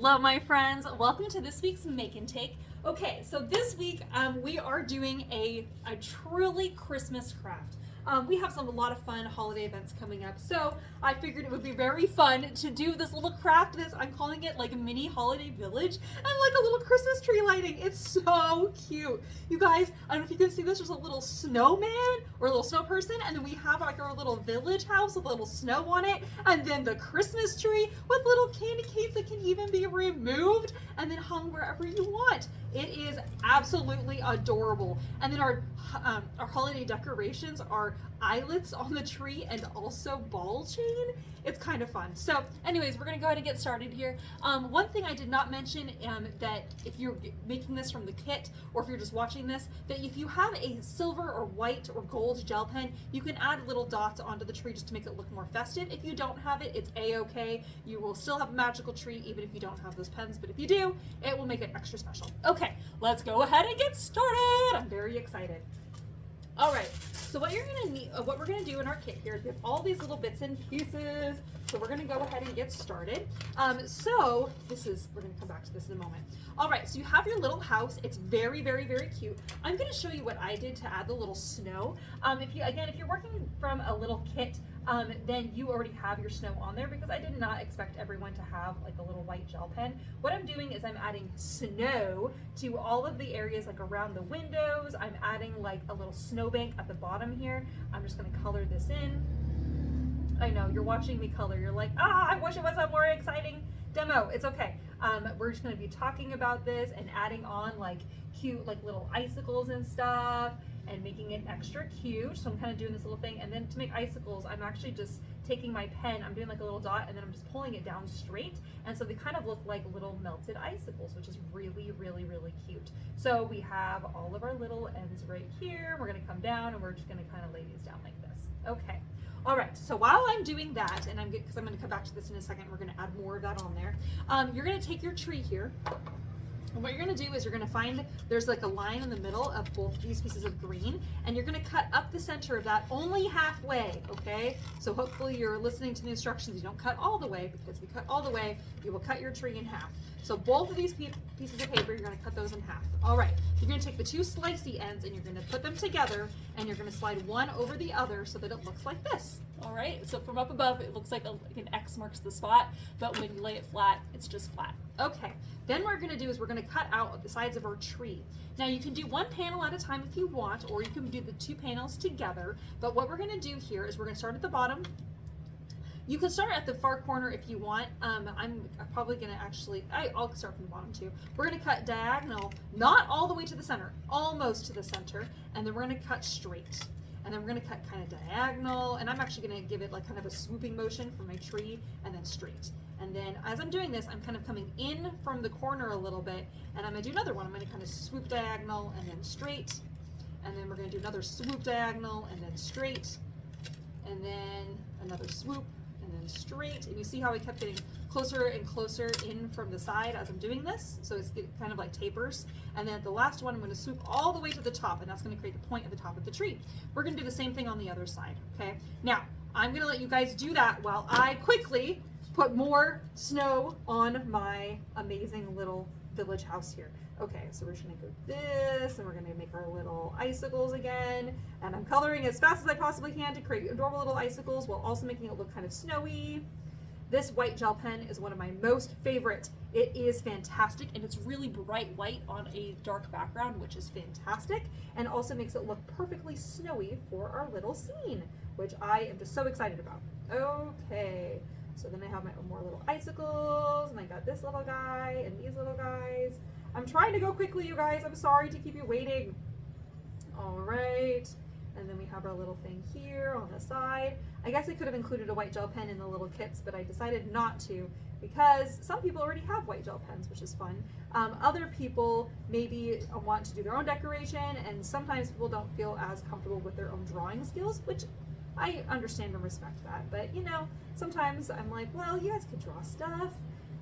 Hello, my friends. Welcome to this week's Make and Take. Okay, so this week we are doing a truly Christmas craft. We have a lot of fun holiday events coming up, so I figured it would be very fun to do this little craft. I'm calling it like a mini holiday village and like a little Christmas tree lighting. It's so cute. You guys, I don't know if you can see this, there's a little snowman or a little snow person, and then we have like our little village house with a little snow on it, and then the Christmas tree with little candy canes that can even be removed and then hung wherever you want. It is absolutely adorable. And then our holiday decorations are eyelets on the tree and also ball chain. It's kind of fun. So anyways, we're gonna go ahead and get started here. One thing I did not mention, that if you're making this from the kit or if you're just watching this, that if you have a silver or white or gold gel pen, you can add little dots onto the tree just to make it look more festive. If you don't have it, it's a-okay. You will still have a magical tree even if you don't have those pens, but if you do, it will make it extra special. Okay, let's go ahead and get started. I'm very excited. All right, so what you're gonna need, what we're gonna do in our kit here is we have all these little bits and pieces. So we're gonna go ahead and get started. We're gonna come back to this in a moment. All right, so you have your little house. It's very, very, very cute. I'm gonna show you what I did to add the little snow. If you're working from a little kit, then you already have your snow on there because I did not expect everyone to have like a little white gel pen. What I'm doing is I'm adding snow to all of the areas like around the windows. I'm adding like a little snowbank at the bottom here. I'm just gonna color this in. I know, you're watching me color. You're like, I wish it was a more exciting demo. It's okay. We're just gonna be talking about this and adding on like cute like little icicles and stuff and making it extra cute. So I'm kind of doing this little thing. And then to make icicles, I'm actually just taking my pen, I'm doing like a little dot, and then I'm just pulling it down straight. And so they kind of look like little melted icicles, which is really, really, really cute. So we have all of our little ends right here. We're gonna come down and we're just gonna kind of lay these down like this. Okay. All right, so while I'm doing that, and because I'm gonna come back to this in a second, we're gonna add more of that on there. You're gonna take your tree here. And what you're gonna do is you're gonna find there's like a line in the middle of both these pieces of green, and you're gonna cut up the center of that only halfway, okay? So hopefully you're listening to the instructions. You don't cut all the way, because if you cut all the way, you will cut your tree in half. So both of these pieces of paper, you're gonna cut those in half. All right, you're gonna take the two slicey ends and you're gonna put them together, and you're gonna slide one over the other so that it looks like this. All right, so from up above, it looks like an X marks the spot, but when you lay it flat, it's just flat. Okay, then what we're gonna do is we're gonna cut out the sides of our tree. Now you can do one panel at a time if you want, or you can do the two panels together, but what we're gonna do here is we're gonna start at the bottom. You can start at the far corner if you want. I'm probably gonna I'll start from the bottom too. We're gonna cut diagonal, not all the way to the center, almost to the center, and then we're gonna cut straight. And then we're gonna cut kind of diagonal, and I'm actually gonna give it like kind of a swooping motion for my tree, and then straight. And then as I'm doing this, I'm kind of coming in from the corner a little bit, and I'm gonna do another one. I'm gonna kind of swoop diagonal and then straight, and then we're gonna do another swoop diagonal and then straight, and then another swoop, and then straight. And you see how I kept getting closer and closer in from the side as I'm doing this, so it kind of like tapers. And then the last one, I'm going to swoop all the way to the top, and that's going to create the point at the top of the tree. We're going to do the same thing on the other side, okay? Now, I'm going to let you guys do that while I quickly put more snow on my amazing little village house here. Okay, so we're just gonna go this, and we're gonna make our little icicles again, and I'm coloring as fast as I possibly can to create adorable little icicles while also making it look kind of snowy. This white gel pen is one of my most favorite. It is fantastic, and it's really bright white on a dark background, which is fantastic, and also makes it look perfectly snowy for our little scene, which I am just so excited about. Okay, so then I have my more little icicles, and I got this little guy and these little guys. I'm trying to go quickly, you guys. I'm sorry to keep you waiting. All right. And then we have our little thing here on the side. I guess I could have included a white gel pen in the little kits, but I decided not to because some people already have white gel pens, which is fun. Other people maybe want to do their own decoration, and sometimes people don't feel as comfortable with their own drawing skills, which I understand and respect that. But you know, sometimes I'm like, well, you guys could draw stuff.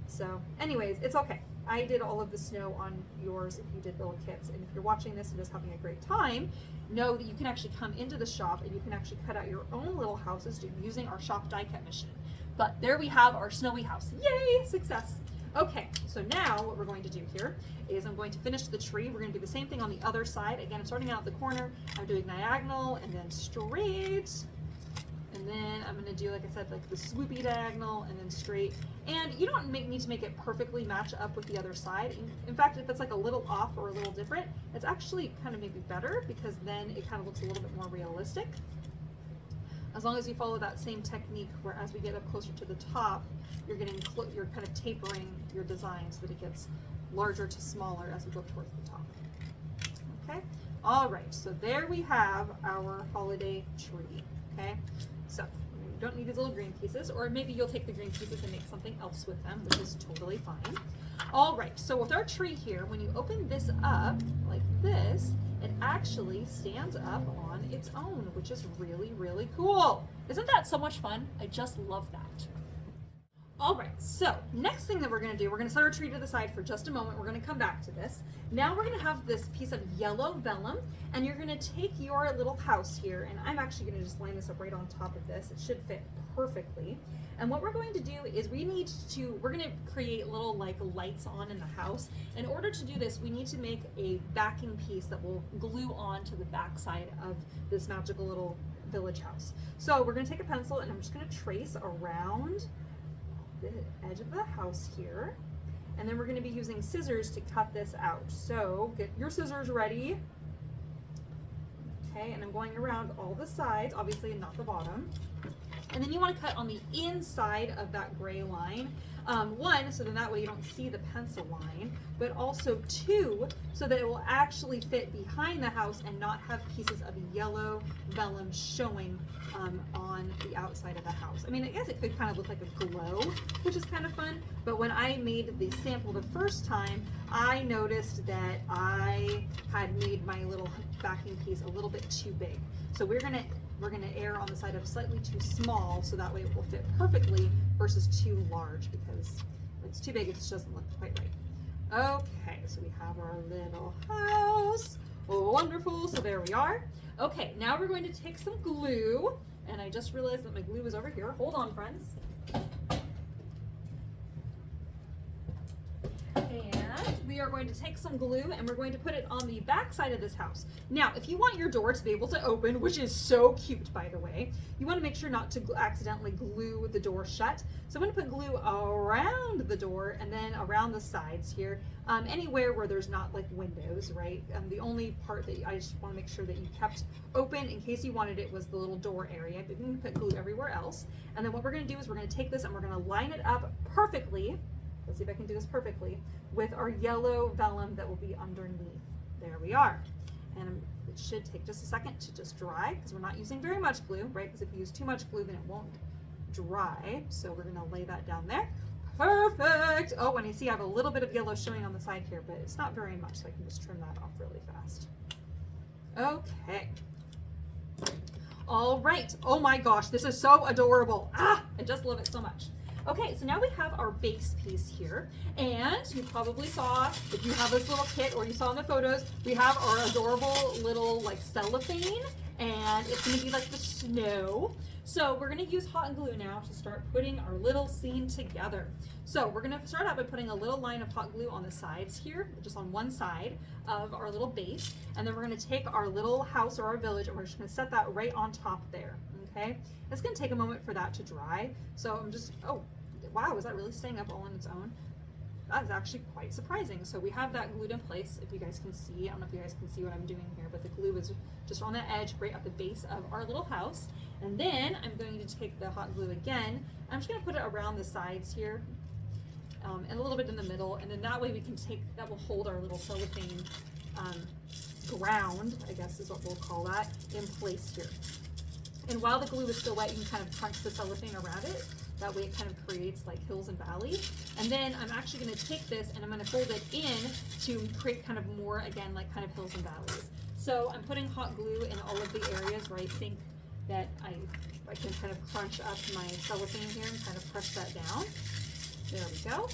So anyways, it's okay. I did all of the snow on yours if you did little kits. And if you're watching this and just having a great time, know that you can actually come into the shop and you can actually cut out your own little houses using our shop die cut machine. But there we have our snowy house. Yay, success. Okay, so now what we're going to do here is I'm going to finish the tree. We're going to do the same thing on the other side. Again, I'm starting out at the corner. I'm doing diagonal and then straight. And then I'm going to do, like I said, like the swoopy diagonal and then straight. And you don't need to make it perfectly match up with the other side. In fact, if it's like a little off or a little different, it's actually kind of maybe better because then it kind of looks a little bit more realistic. As long as you follow that same technique where as we get up closer to the top, you're kind of tapering your design so that it gets larger to smaller as we go towards the top. Okay, all right, so there we have our holiday tree. Okay, so you don't need these little green pieces, or maybe you'll take the green pieces and make something else with them, which is totally fine. All right, so with our tree here, when you open this up like this, it actually stands up on its own, which is really, really cool. Isn't that so much fun? I just love that. All right, so next thing that we're gonna do, we're gonna set our tree to the side for just a moment. We're gonna come back to this. Now we're gonna have this piece of yellow vellum, and you're gonna take your little house here, and I'm actually gonna just line this up right on top of this. It should fit perfectly. And what we're going to do is we're gonna create little like lights on in the house. In order to do this, we need to make a backing piece that will glue on to the back side of this magical little village house. So we're gonna take a pencil and I'm just gonna trace around the edge of the house here. And then we're gonna be using scissors to cut this out. So get your scissors ready. Okay, and I'm going around all the sides, obviously not the bottom. And then you want to cut on the inside of that gray line. One, so then that way you don't see the pencil line, but also two, so that it will actually fit behind the house and not have pieces of yellow vellum showing on the outside of the house. I mean, I guess it could kind of look like a glow, which is kind of fun, but when I made the sample the first time, I noticed that I had made my little backing piece a little bit too big. So we're gonna err on the side of slightly too small, so that way it will fit perfectly, versus too large, because if it's too big, it just doesn't look quite right. Okay, so we have our little house. Oh, wonderful, so there we are. Okay, now we're going to take some glue, and I just realized that my glue is over here. Hold on, friends. And we are going to take some glue and we're going to put it on the back side of this house. Now, if you want your door to be able to open, which is so cute, by the way, you want to make sure not to accidentally glue the door shut. So I'm going to put glue around the door and then around the sides here, anywhere where there's not like windows, right? The only part that I just want to make sure that you kept open in case you wanted it was the little door area, but you can put glue everywhere else. And then what we're going to do is we're going to take this and we're going to line it up perfectly. Let's see if I can do this perfectly, with our yellow vellum that will be underneath. There we are. And it should take just a second to just dry, because we're not using very much glue, right? Because if you use too much glue, then it won't dry. So we're gonna lay that down there. Perfect. Oh, and you see I have a little bit of yellow showing on the side here, but it's not very much, so I can just trim that off really fast. Okay. All right. Oh my gosh, this is so adorable. Ah, I just love it so much. Okay, so now we have our base piece here, and you probably saw, if you have this little kit or you saw in the photos, we have our adorable little like cellophane, and it's gonna be like the snow. So we're gonna use hot glue now to start putting our little scene together. So we're gonna start out by putting a little line of hot glue on the sides here, just on one side of our little base, and then we're gonna take our little house or our village and we're just gonna set that right on top there. Okay, it's gonna take a moment for that to dry. So I'm just, oh, wow, is that really staying up all on its own? That is actually quite surprising. So we have that glued in place, if you guys can see. I don't know if you guys can see what I'm doing here, but the glue is just on the edge, right at the base of our little house. And then I'm going to take the hot glue again. I'm just gonna put it around the sides here, and a little bit in the middle, and then that way we can that will hold our little cellophane ground, I guess is what we'll call that, in place here. And while the glue is still wet, you can kind of crunch the cellophane around it. That way it kind of creates like hills and valleys. And then I'm actually going to take this and I'm going to fold it in to create kind of more, again, like kind of hills and valleys. So I'm putting hot glue in all of the areas where I think that I can kind of crunch up my cellophane here and kind of press that down. There we go.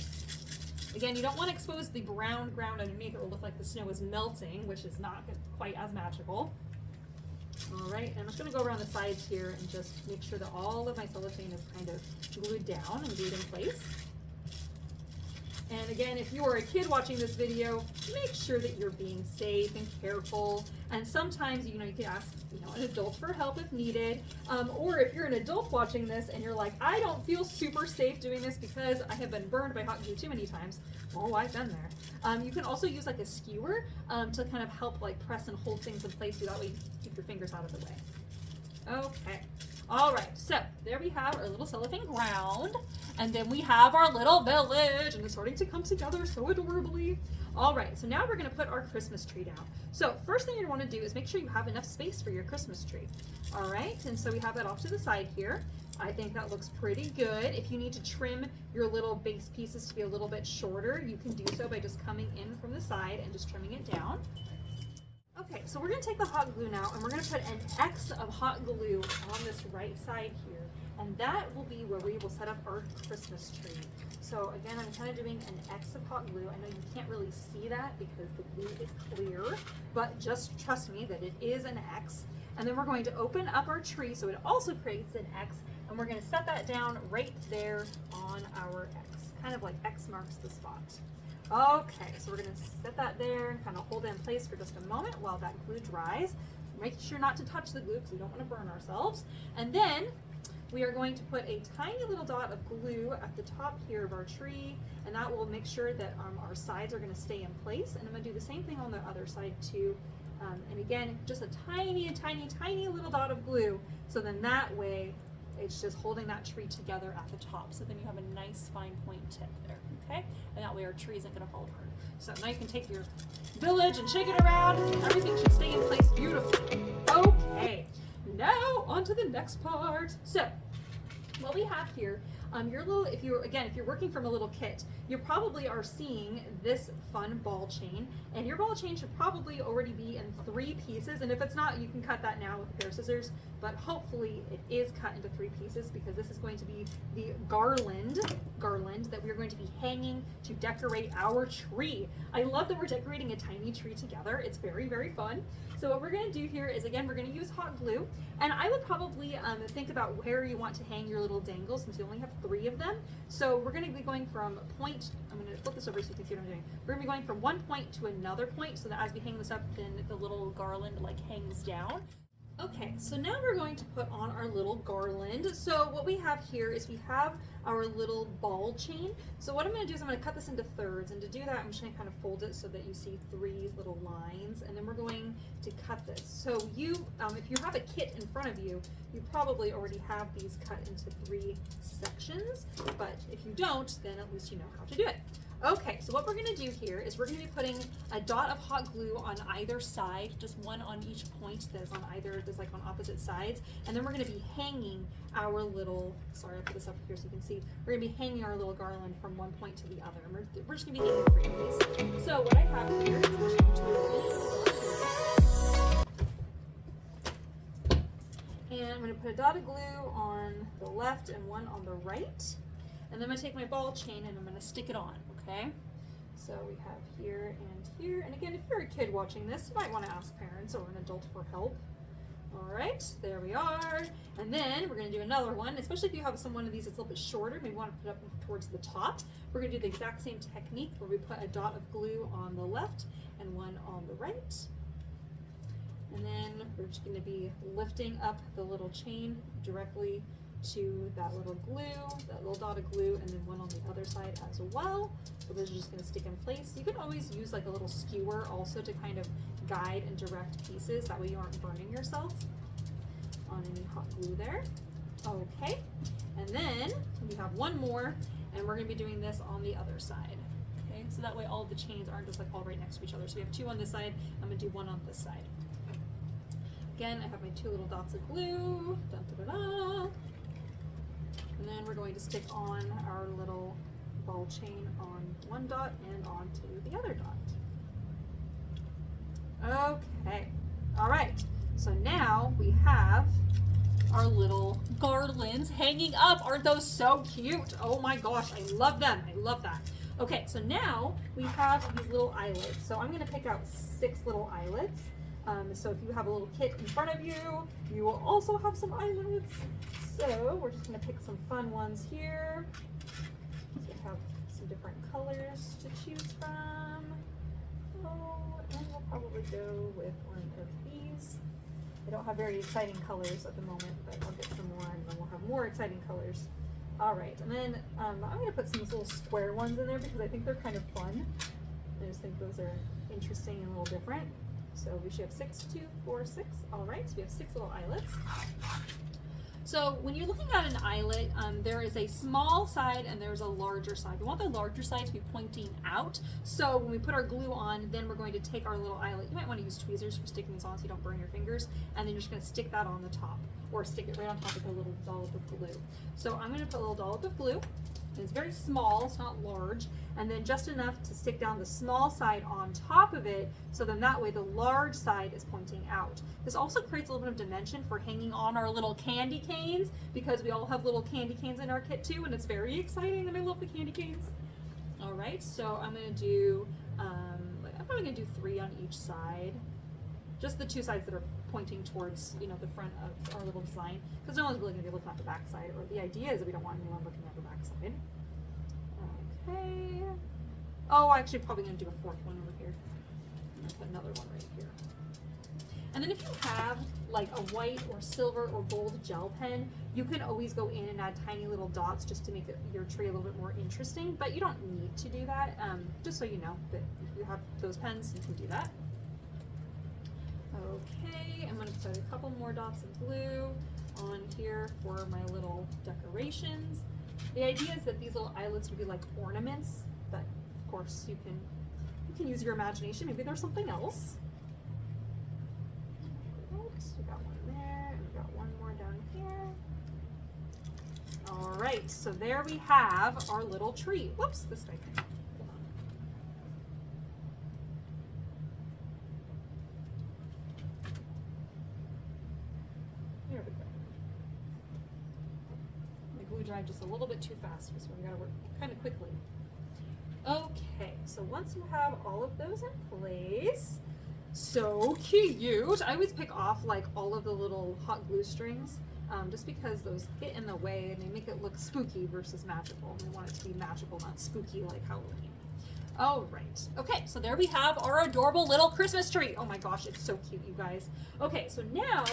Again, you don't want to expose the brown ground underneath. It will look like the snow is melting, which is not quite as magical. All right, and I'm just going to go around the sides here and just make sure that all of my cellophane is kind of glued down and glued in place. And again, if you are a kid watching this video, make sure that you're being safe and careful. And sometimes, you can ask, an adult for help if needed. Or if you're an adult watching this and you're like, I don't feel super safe doing this because I have been burned by hot glue too many times. Oh, I've been there. You can also use like a skewer to kind of help like press and hold things in place so that way you keep your fingers out of the way. Okay. All right, so there we have our little cellophane ground, and then we have our little village, and it's starting to come together so adorably. All right, so now we're gonna put our Christmas tree down. So first thing you wanna do is make sure you have enough space for your Christmas tree. All right, and so we have that off to the side here. I think that looks pretty good. If you need to trim your little base pieces to be a little bit shorter, you can do so by just coming in from the side and just trimming it down. Okay, so we're gonna take the hot glue now and we're gonna put an X of hot glue on this right side here. And that will be where we will set up our Christmas tree. So again, I'm kind of doing an X of hot glue. I know you can't really see that because the glue is clear, but just trust me that it is an X. And then we're going to open up our tree so it also creates an X, and we're gonna set that down right there on our X, kind of like X marks the spot. Okay, so we're gonna set that there and kind of hold it in place for just a moment while that glue dries. Make sure not to touch the glue because we don't want to burn ourselves. And then we are going to put a tiny little dot of glue at the top here of our tree, and that will make sure that our sides are gonna stay in place. And I'm gonna do the same thing on the other side too. And again, just a tiny, tiny, tiny little dot of glue. So then that way, it's just holding that tree together at the top. So then you have a nice fine point tip there, okay? And that way our tree isn't gonna fall apart. So now you can take your village and shake it around. Everything should stay in place beautifully. Okay, now on to the next part. So what we have here, if you're working from a little kit, you probably are seeing this fun ball chain, and your ball chain should probably already be in 3 pieces. And if it's not, you can cut that now with a pair of scissors, but hopefully it is cut into 3 pieces because this is going to be the garland that we're going to be hanging to decorate our tree. I love that we're decorating a tiny tree together. It's very, very fun. So what we're going to do here is, again, we're going to use hot glue, and I would probably think about where you want to hang your little dangles since you only have 3 of them. So we're going to be going from point, I'm going to flip this over so you can see what I'm doing. We're going to be going from one point to another point so that as we hang this up, then the little garland like hangs down. Okay, so now we're going to put on our little garland. So what we have here is we have our little ball chain. So what I'm going to do is I'm going to cut this into thirds, and to do that I'm just going to kind of fold it so that you see 3 little lines, and then we're going to cut this. So if you have a kit in front of you, you probably already have these cut into 3 sections, but if you don't, then at least you know how to do it. Okay, so what we're gonna do here is we're gonna be putting a dot of hot glue on either side, just one on each point that's like on opposite sides, and then we're gonna be hanging our little, sorry, I'll put this up here so you can see, we're gonna be hanging our little garland from one point to the other, and we're just gonna be hanging 3 of these. So what I have here is we're just going to and I'm gonna put a dot of glue on the left and one on the right. And then I'm gonna take my ball chain and I'm gonna stick it on, okay? So we have here and here. And again, if you're a kid watching this, you might wanna ask parents or an adult for help. All right, there we are. And then we're gonna do another one, especially if you have one of these that's a little bit shorter, maybe you wanna put it up towards the top. We're gonna do the exact same technique where we put a dot of glue on the left and one on the right. And then we're just gonna be lifting up the little chain directly to that little dot of glue, and then one on the other side as well. So those are just going to stick in place. You can always use like a little skewer also to kind of guide and direct pieces. That way you aren't burning yourself on any hot glue there. Okay, and then we have one more, and we're going to be doing this on the other side. Okay, so that way all of the chains aren't just like all right next to each other. So we have 2 on this side. I'm going to do 1 on this side. Again, I have my 2 little dots of glue. Dun, da, da, da. And then we're going to stick on our little ball chain on one dot and onto the other dot. Okay, all right. So now we have our little garlands hanging up. Aren't those so cute? Oh my gosh, I love them. I love that. Okay, so now we have these little eyelets. So I'm gonna pick out 6 little eyelets. So if you have a little kit in front of you, you will also have some eyelets. So we're just gonna pick some fun ones here. So we have some different colors to choose from. Oh, and we'll probably go with one of these. I don't have very exciting colors at the moment, but I'll get some more and then we'll have more exciting colors. All right, and then I'm gonna put some little square ones in there because I think they're kind of fun. I just think those are interesting and a little different. So we should have 6, 2, 4, 6. All right, so we have 6 little eyelets. So when you're looking at an eyelet, there is a small side and there's a larger side. We want the larger side to be pointing out. So when we put our glue on, then we're going to take our little eyelet. You might want to use tweezers for sticking these on so you don't burn your fingers. And then you're just going to stick that on the top, or stick it right on top of a little dollop of glue. So I'm going to put a little dollop of glue. It's very small, it's not large, and then just enough to stick down the small side on top of it, so then that way the large side is pointing out. This also creates a little bit of dimension for hanging on our little candy canes, because we all have little candy canes in our kit too, and it's very exciting, and I love the candy canes. All right, so I'm gonna do, I'm probably gonna do 3 on each side. Just the 2 sides that are pointing towards, you know, the front of our little design, because no one's really going to be looking at the back side, or the idea is that we don't want anyone looking at the back side. Okay. Oh, actually probably going to do a 4th one over here. I'm going to put another one right here. And then if you have like a white or silver or gold gel pen, you can always go in and add tiny little dots just to make your tree a little bit more interesting, but you don't need to do that. Just so you know that if you have those pens, you can do that. Okay, I'm going to put a couple more dots of glue on here for my little decorations. The idea is that these little eyelets would be like ornaments, but of course you can use your imagination. Maybe there's something else. Right, we got one there, and we got one more down here. All right, so there we have our little tree. Whoops, this way. Here we go. My glue dried just a little bit too fast, so we gotta work kind of quickly. Okay, so once you have all of those in place, so cute. I always pick off like all of the little hot glue strings, just because those get in the way and they make it look spooky versus magical. We want it to be magical, not spooky like Halloween. All right. Okay, so there we have our adorable little Christmas tree. Oh my gosh, it's so cute, you guys. Okay, so now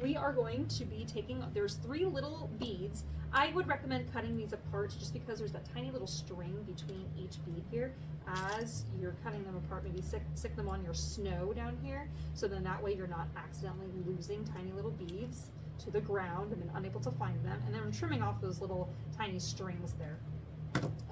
we are going to be taking, there's 3 little beads. I would recommend cutting these apart just because there's that tiny little string between each bead here. As you're cutting them apart, maybe stick them on your snow down here, so then that way you're not accidentally losing tiny little beads to the ground and then unable to find them. And then I'm trimming off those little tiny strings there.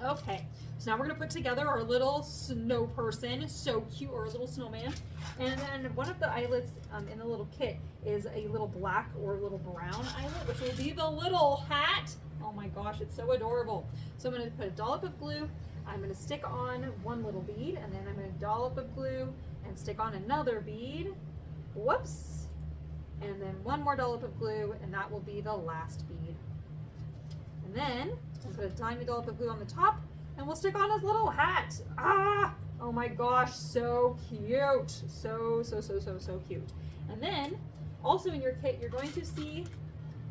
Okay, so now we're gonna put together our little snow person, so cute, or a little snowman. And then one of the eyelets in the little kit is a little black or a little brown eyelet, which will be the little hat. Oh my gosh, it's so adorable. So I'm gonna put a dollop of glue, I'm gonna stick on one little bead, and then I'm gonna dollop of glue and stick on another bead. Whoops. And then one more dollop of glue, and that will be the last bead. And then we'll put a tiny dollop of glue on the top, and we'll stick on his little hat. Ah! Oh my gosh, so cute. So cute. And then, also in your kit, you're going to see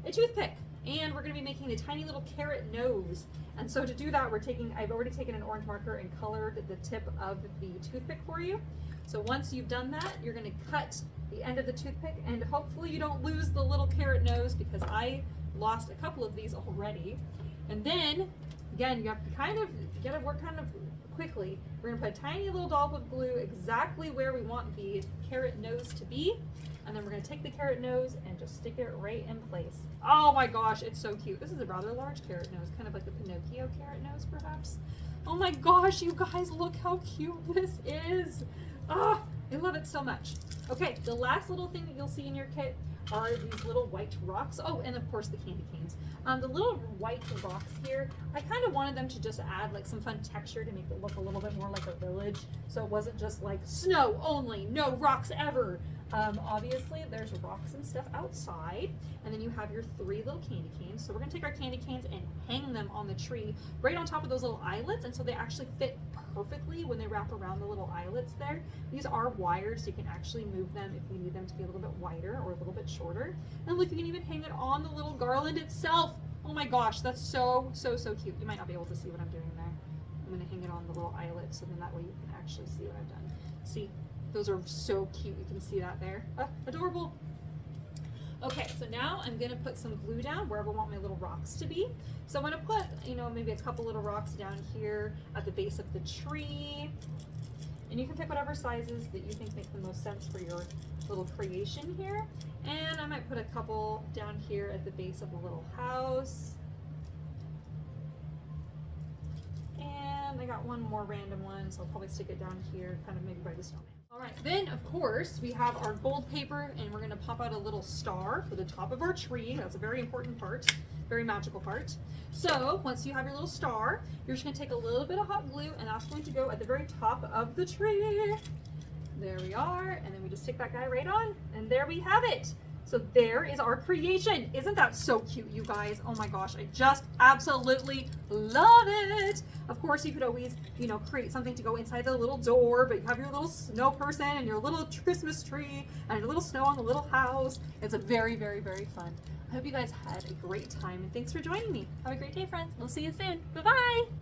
a toothpick. And we're going to be making a tiny little carrot nose. And so to do that, I've already taken an orange marker and colored the tip of the toothpick for you. So once you've done that, you're going to cut the end of the toothpick, and hopefully you don't lose the little carrot nose, because I lost a couple of these already. And then, again, you have to work kind of quickly. We're gonna put a tiny little dollop of glue exactly where we want the carrot nose to be. And then we're gonna take the carrot nose and just stick it right in place. Oh my gosh, it's so cute. This is a rather large carrot nose, kind of like the Pinocchio carrot nose, perhaps. Oh my gosh, you guys, look how cute this is. Ah, I love it so much. Okay, the last little thing that you'll see in your kit are these little white rocks. Oh, and of course the candy canes. The little white rocks here, I kind of wanted them to just add like some fun texture to make it look a little bit more like a village. So it wasn't just like snow only, no rocks ever. Obviously there's rocks and stuff outside, and then you have your 3 little candy canes. So we're gonna take our candy canes and hang them on the tree right on top of those little eyelets, and so they actually fit perfectly when they wrap around the little eyelets there. These are wired, so you can actually move them if you need them to be a little bit wider or a little bit shorter. And look, you can even hang it on the little garland itself. Oh my gosh, that's so, so, so cute. You might not be able to see what I'm doing there. I'm gonna hang it on the little eyelet so then that way you can actually see what I've done. See, those are so cute. You can see that there. Adorable. Okay, so now I'm gonna put some glue down wherever I want my little rocks to be. So I'm gonna put, you know, maybe a couple little rocks down here at the base of the tree. And you can pick whatever sizes that you think make the most sense for your little creation here. And I might put a couple down here at the base of the little house. And I got one more random one, so I'll probably stick it down here, kind of maybe by the snowman. All right, then of course we have our gold paper and we're gonna pop out a little star for the top of our tree. That's a very important part, very magical part. So once you have your little star, you're just gonna take a little bit of hot glue and that's going to go at the very top of the tree. There we are, and then we just stick that guy right on, and there we have it. So there is our creation. Isn't that so cute, you guys? Oh my gosh, I just absolutely love it. Of course, you could always, you know, create something to go inside the little door, but you have your little snow person and your little Christmas tree and your little snow on the little house. It's a very, very, very fun. I hope you guys had a great time, and thanks for joining me. Have a great day, friends. We'll see you soon. Bye-bye.